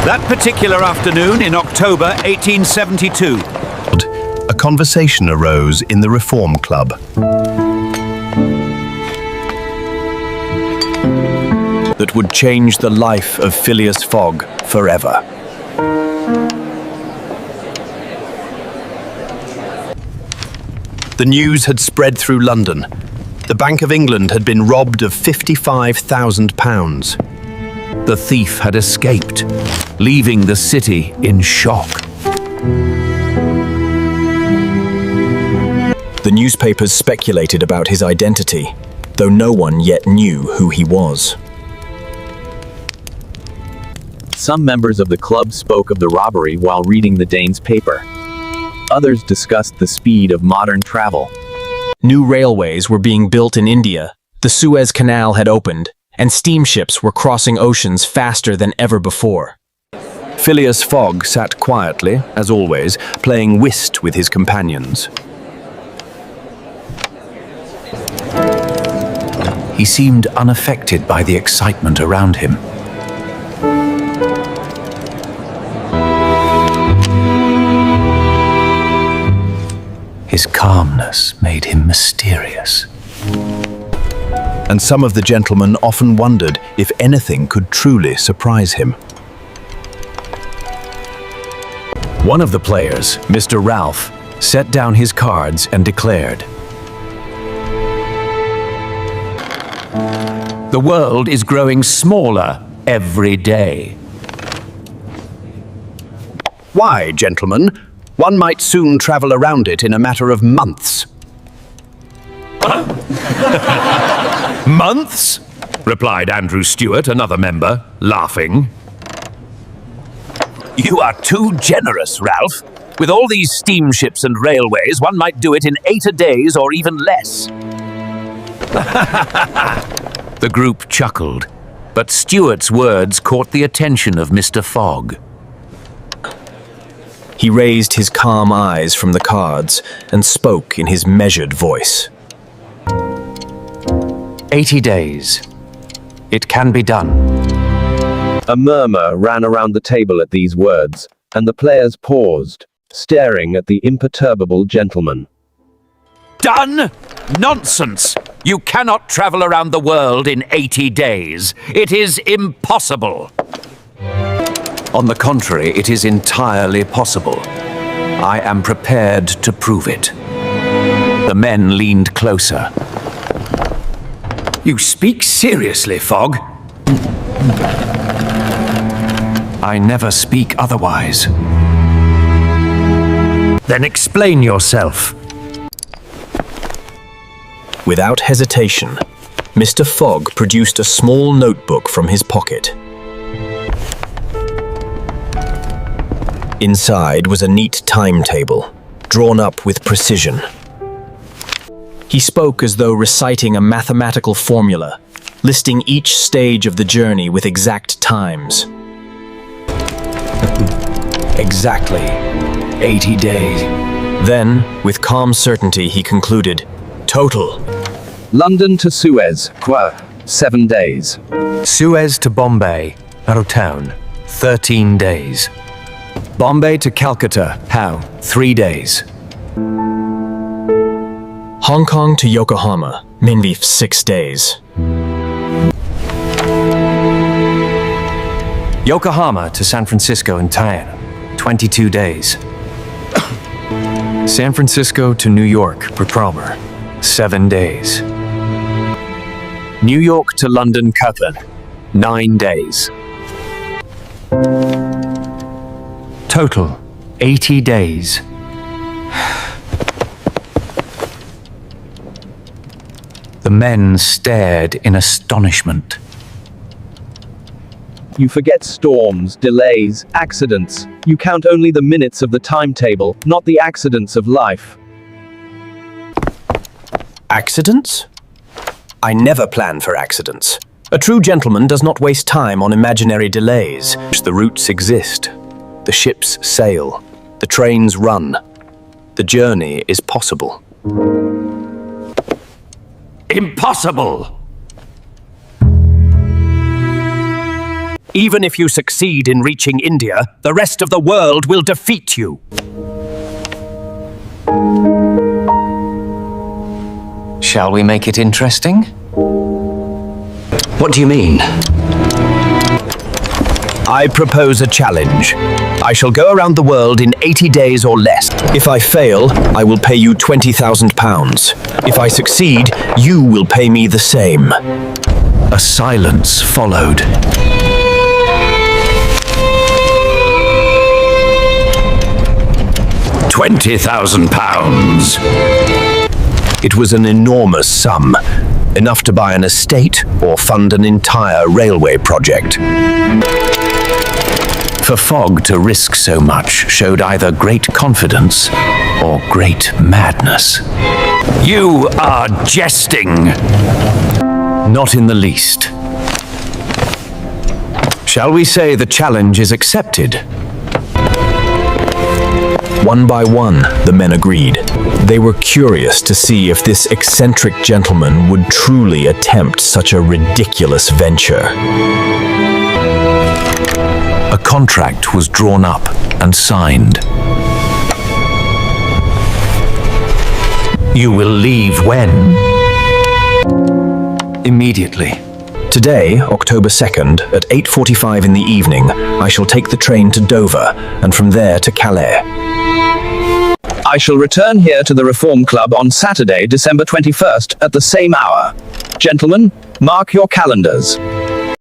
That particular afternoon in October 1872, a conversation arose in the Reform Club. That would change the life of Phileas Fogg forever. The news had spread through London. The Bank of England had been robbed of £55,000. The thief had escaped, leaving the city in shock. The newspapers speculated about his identity, though no one yet knew who he was. Some members of the club spoke of the robbery while reading the Dane's paper. Others discussed the speed of modern travel. New railways were being built in India, the Suez Canal had opened, and steamships were crossing oceans faster than ever before. Phileas Fogg sat quietly, as always, playing whist with his companions. He seemed unaffected by the excitement around him. His calmness made him mysterious. And some of the gentlemen often wondered if anything could truly surprise him. One of the players, Mr. Ralph, set down his cards and declared, "The world is growing smaller every day." Why, gentlemen? One might soon travel around it in a matter of months. "Months?" replied Andrew Stewart, another member, laughing. "You are too generous, Ralph. With all these steamships and railways, one might do it in 8 days or even less." The group chuckled, but Stewart's words caught the attention of Mr. Fogg. He raised his calm eyes from the cards and spoke in his measured voice. 80 days. It can be done." A murmur ran around the table at these words, and the players paused, staring at the imperturbable gentleman. Done? Nonsense! You cannot travel around the world in 80 days. It is impossible. On the contrary, it is entirely possible. I am prepared to prove it. The men leaned closer. "You speak seriously, Fogg?" "I never speak otherwise." "Then explain yourself." Without hesitation, Mr. Fogg produced a small notebook from his pocket. Inside was a neat timetable, drawn up with precision. He spoke as though reciting a mathematical formula, listing each stage of the journey with exact times. Exactly 80 days. Then, with calm certainty, he concluded, "Total. London to Suez, 7 days. Suez to Bombay, Town, 13 days. Bombay to Calcutta, how? 3 days. Hong Kong to Yokohama, Minvi 6 days. Yokohama to San Francisco and Taiwan, 22 days. San Francisco to New York, Promer, 7 days. New York to London, Cutler, 9 days. Total, 80 days. The men stared in astonishment. You forget storms, delays, accidents. You count only the minutes of the timetable, not the accidents of life. Accidents? I never plan for accidents. A true gentleman does not waste time on imaginary delays. The routes exist. The ships sail. The trains run. The journey is possible. Impossible! Even if you succeed in reaching India, the rest of the world will defeat you. Shall we make it interesting? What do you mean? I propose a challenge. I shall go around the world in 80 days or less. If I fail, I will pay you £20,000. If I succeed, you will pay me the same. A silence followed. £20,000. It was an enormous sum, enough to buy an estate or fund an entire railway project. For Fogg to risk so much showed either great confidence or great madness. You are jesting. Not in the least. Shall we say the challenge is accepted? One by one, the men agreed. They were curious to see if this eccentric gentleman would truly attempt such a ridiculous venture. A contract was drawn up and signed. You will leave when? Immediately. Today, October 2nd, at 8:45 in the evening, I shall take the train to Dover, and from there to Calais. I shall return here to the Reform Club on Saturday, December 21st, at the same hour. Gentlemen, mark your calendars.